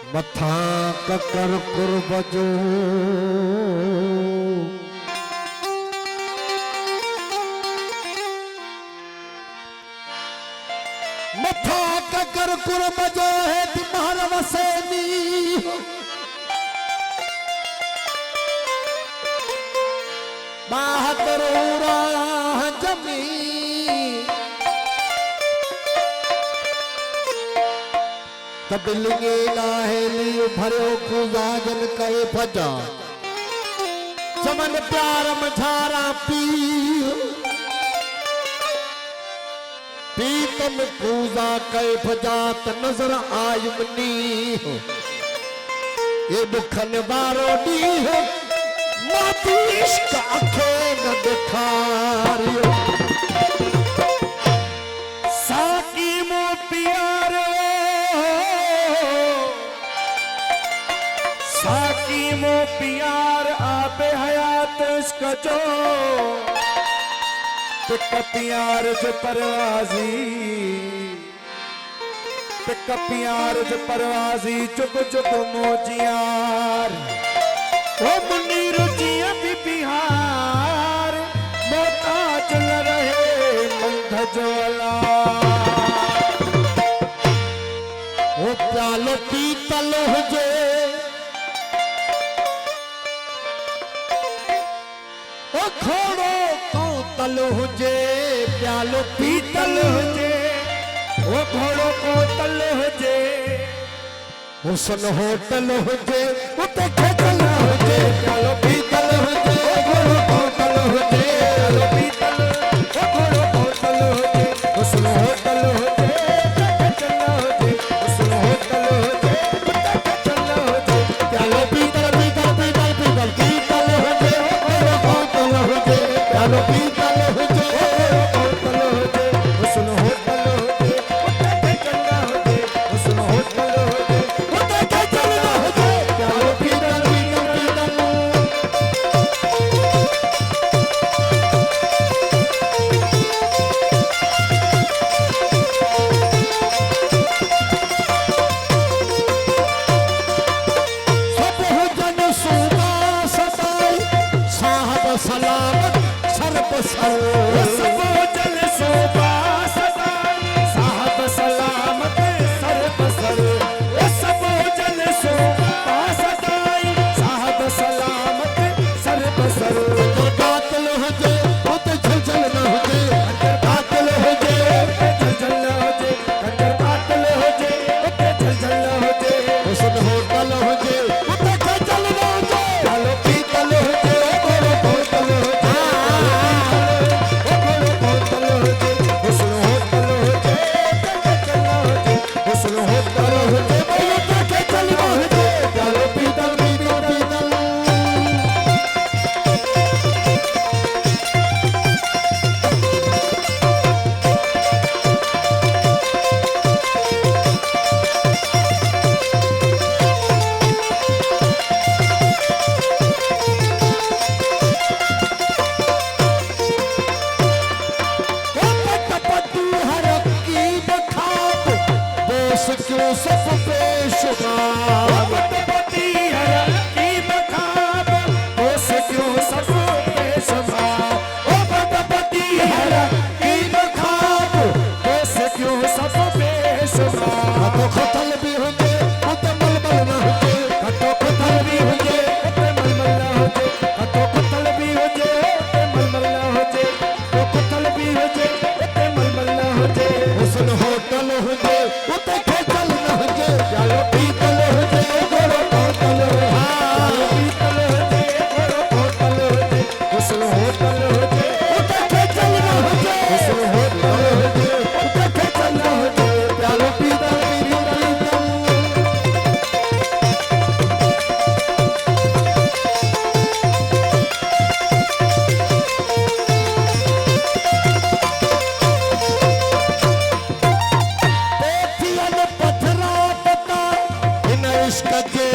मथा ककर कुर्बजो मथा ककर कुर्बजो है तुम्हारा वसेनी बहादुरा जमी तबलिंगे नाहेली भरो कुजाजन कहे फजा चमन प्यार मझारा पी पीतम पूजा कहे फजा त नजर आयुमनी ये दुखन बारो दी है माती इश्क आखे न दिखारियो साकी मो प्यारो साकी मो प्यार आपे हयात इश्क जो पिक प्यार जो परवाजी पिक प्यार जो परवाजी चुप चुप मोजियार ओ मुन्नी रुचिया भी बिहार मोता चल रहे मंध ज्वाला ओ प्यालो पीतल हुजे ओ खोड़ो कोतल हुजे प्यालो पीतल हुजे ओ घोड़ो कोतल हुजे हुसन होटल हुजे उते खेतल हुजे प्यालो पीतल हुजे घोड़ो कोतल हुजे प्यालो पीतल ओ घोड़ो कोतल हुजे हुसन होटल हुजे खेतल हुजे हुसन होटल हुजे खेतल हुजे प्यालो पीतल पीतल पीतल पीतल पीतल हुजे घोड़ो कोतल हुजे प्यालो पीतल हुजे कोतल हुजे हुसन होटल हुजे खेतल हुजे हुसन होटल हुजे उते खेतल हुजे प्यालो पीतल पीतल पीतल सब हुजन सूबा सदाई साहब सलामत सर्प सर सब जल शोभा सदा साहब सलामत सर बसर सब जल शोभा सदाई साहब सलामत सर बसर कातल हुजे उते झलझल न हुजे कातल हुजे झलझल हुजे कंजर कातल हुजे उते झलझल हुजे हुसन होटल हुजे उते खेचल न हुजे प्यालो पीतल हुजे घोड़ो कोतल हुजे घोड़ो कोतल हुजे हुसन होटल हुजे खेचल हुजे हुसन होटल हुजे उते खेचल न हुजे प्यालो पीतल पीतल पीतल पट्टू हर की बखाब बोस क्यों सब पेशगाब पति हर की बखाब दोष क्यों सब पेशवा ओ पति हर की बखाब दोष क्यों सब पेशवा तो खतल भी हुजे उते मलमल न हुजे खतो खतल भी हुजे उते मलमल न हुजे खतो खतल भी हुजे उते मलमल न हुजे तो खतल भी हुजे उते मलमल न हुजे हुसन होटल हुजे उते खेचल न हुजे प्यालो पीतल हुजे घोड़ो कोतल प्यालो पीतल हुजे घोड़ो कोतल हुजे हुसन होटल हुजे उते खेचल न हुजे हुसन होटल हुजे उते खेचल न हुजे प्यालो पीतल पीतल पीतल पेथियन पथरा पता इन इश्क के